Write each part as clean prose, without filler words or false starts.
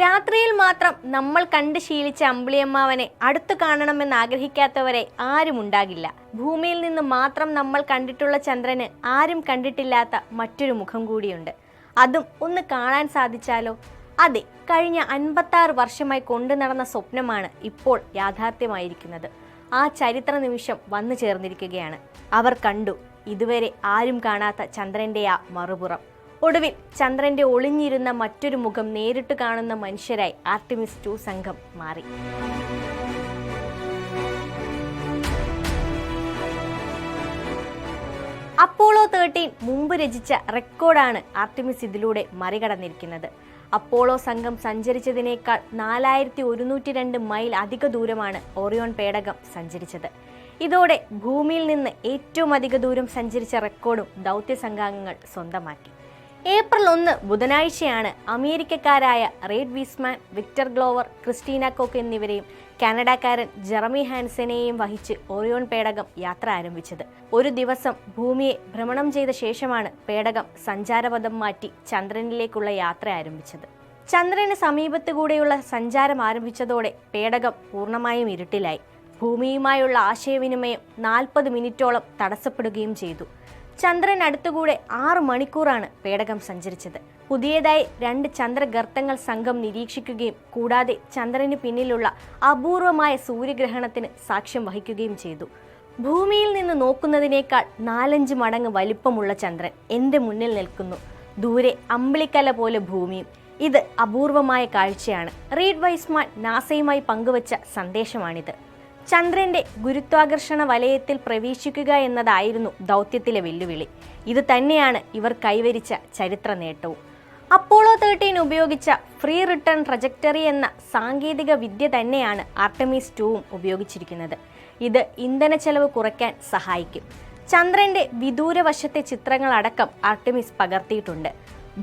രാത്രിയിൽ മാത്രം നമ്മൾ കണ്ട് ശീലിച്ച അമ്പിളിയമ്മാവനെ അടുത്തു കാണണമെന്ന് ആഗ്രഹിക്കാത്തവരെ ആരും ഉണ്ടാകില്ല. ഭൂമിയിൽ നിന്ന് മാത്രം നമ്മൾ കണ്ടിട്ടുള്ള ചന്ദ്രന് ആരും കണ്ടിട്ടില്ലാത്ത മറ്റൊരു മുഖം കൂടിയുണ്ട്. അതും ഒന്ന് കാണാൻ സാധിച്ചാലോ? അതെ, കഴിഞ്ഞ 56 വർഷമായി കൊണ്ടു നടന്ന സ്വപ്നമാണ് ഇപ്പോൾ യാഥാർത്ഥ്യമായിരിക്കുന്നത്. ആ ചരിത്ര നിമിഷം വന്നു ചേർന്നിരിക്കുകയാണ്. അവർ കണ്ടു ഇതുവരെ ആരും കാണാത്ത ചന്ദ്രന്റെ ആ മറുപുറം. ഒടുവിൽ ചന്ദ്രന്റെ ഒളിഞ്ഞിരുന്ന മറ്റൊരു മുഖം നേരിട്ട് കാണുന്ന മനുഷ്യരായി ആർട്ടിമിസ് 2 സംഘം മാറി. അപ്പോളോ 13 മുമ്പ് രചിച്ച റെക്കോർഡാണ് ആർട്ടിമിസ് ഇതിലൂടെ മറികടന്നിരിക്കുന്നത്. അപ്പോളോ സംഘം സഞ്ചരിച്ചതിനേക്കാൾ 4102 മൈൽ അധിക ദൂരമാണ് ഓറിയോൺ പേടകം സഞ്ചരിച്ചത്. ഇതോടെ ഭൂമിയിൽ നിന്ന് ഏറ്റവും അധിക ദൂരം സഞ്ചരിച്ച റെക്കോർഡും ദൗത്യ സംഘാംഗങ്ങൾ സ്വന്തമാക്കി. ഏപ്രിൽ 1 ബുധനാഴ്ചയാണ് അമേരിക്കക്കാരായ Reid Wiseman, Victor Glover, Christina Koch എന്നിവരെയും കാനഡക്കാരൻ ജെറമി ഹാൻസനെയും വഹിച്ച് ഓറിയോൺ പേടകം യാത്ര ആരംഭിച്ചത്. ഒരു ദിവസം ഭൂമിയെ ഭ്രമണം ചെയ്ത ശേഷമാണ് പേടകം സഞ്ചാരപഥം മാറ്റി ചന്ദ്രനിലേക്കുള്ള യാത്ര ആരംഭിച്ചത്. ചന്ദ്രന് സമീപത്തു കൂടെയുള്ള സഞ്ചാരം ആരംഭിച്ചതോടെ പേടകം പൂർണ്ണമായും ഇരുട്ടിലായി. ഭൂമിയുമായുള്ള ആശയവിനിമയം 40 മിനിറ്റോളം തടസ്സപ്പെടുകയും ചെയ്തു. ചന്ദ്രൻ അടുത്തുകൂടെ 6 മണിക്കൂറാണ് പേടകം സഞ്ചരിച്ചത്. പുതിയതായി 2 ചന്ദ്രഗർത്തങ്ങൾ സംഘം നിരീക്ഷിക്കുകയും കൂടാതെ ചന്ദ്രന് പിന്നിലുള്ള അപൂർവമായ സൂര്യഗ്രഹണത്തിന് സാക്ഷ്യം വഹിക്കുകയും ചെയ്തു. ഭൂമിയിൽ നിന്ന് നോക്കുന്നതിനേക്കാൾ 4-5 മടങ്ങ് വലിപ്പമുള്ള ചന്ദ്രൻ എന്റെ മുന്നിൽ നിൽക്കുന്നു. ദൂരെ അമ്പിളിക്കല പോലെ ഭൂമിയും. ഇത് അപൂർവമായ കാഴ്ചയാണ്. റീഡ് വൈസ്മാൻ നാസയുമായി പങ്കുവച്ച സന്ദേശമാണിത്. ചന്ദ്രന്റെ ഗുരുത്വാകർഷണ വലയത്തിൽ പ്രവേശിക്കുക എന്നതായിരുന്നു ദൗത്യത്തിലെ വെല്ലുവിളി. ഇത് തന്നെയാണ് ഇവർ കൈവരിച്ച ചരിത്ര നേട്ടവും. അപ്പോളോ 13 ഉപയോഗിച്ച ഫ്രീ റിട്ടേൺ ട്രജക്ടറി എന്ന സാങ്കേതിക വിദ്യ തന്നെയാണ് ആർടെമിസ് 2 ഉപയോഗിച്ചിരിക്കുന്നത്. ഇത് ഇന്ധന ചെലവ് കുറയ്ക്കാൻ സഹായിക്കും. ചന്ദ്രന്റെ വിദൂരവശത്തെ ചിത്രങ്ങളടക്കം ആർടെമിസ് പകർത്തിയിട്ടുണ്ട്.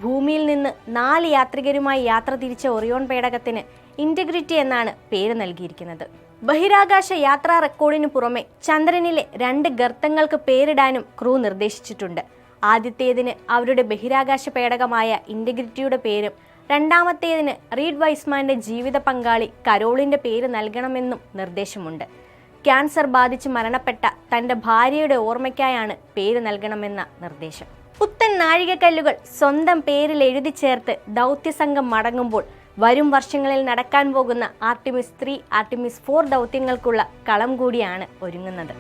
ഭൂമിയിൽ നിന്ന് 4 യാത്രികരുമായി യാത്ര തിരിച്ച ഒറിയോൺ പേടകത്തിന് ഇന്റഗ്രിറ്റി എന്നാണ് പേര് നൽകിയിരിക്കുന്നത്. ബഹിരാകാശ യാത്രാ റെക്കോർഡിനു പുറമെ ചന്ദ്രനിലെ 2 ഗർത്തങ്ങൾക്ക് പേരിടാനും ക്രൂ നിർദ്ദേശിച്ചിട്ടുണ്ട്. ആദ്യത്തേതിന് അവരുടെ ബഹിരാകാശ പേടകമായ ഇന്റഗ്രിറ്റിയുടെ പേരും രണ്ടാമത്തേതിന് റീഡ് വൈസ്മാന്റെ ജീവിത പങ്കാളി കരോളിന്റെ പേര് നൽകണമെന്നും നിർദ്ദേശമുണ്ട്. ക്യാൻസർ ബാധിച്ച് മരണപ്പെട്ട തന്റെ ഭാര്യയുടെ ഓർമ്മയ്ക്കായാണ് പേര് നൽകണമെന്ന നിർദ്ദേശം. പുത്തൻ നാഴികക്കല്ലുകൾ സ്വന്തം പേരിൽ എഴുതി ചേർത്ത് ദൗത്യസംഘം മടങ്ങുമ്പോൾ വരും വർഷങ്ങളിൽ നടക്കാൻ പോകുന്ന ആർട്ടിമിസ് 3, ആർട്ടിമിസ് 4 ദൗത്യങ്ങൾക്കുള്ള കളം കൂടിയാണ് ഒരുങ്ങുന്നത്.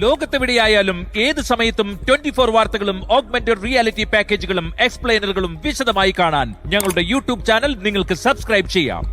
ലോകത്തെവിടെയായാലും ഏത് സമയത്തും 24 വാർത്തകളും ഓഗ്മെന്റഡ് റിയാലിറ്റി പാക്കേജുകളും എക്സ്പ്ലെയിനറുകളും വിശദമായി കാണാൻ ഞങ്ങളുടെ യൂട്യൂബ് ചാനൽ നിങ്ങൾക്ക് സബ്സ്ക്രൈബ് ചെയ്യാം.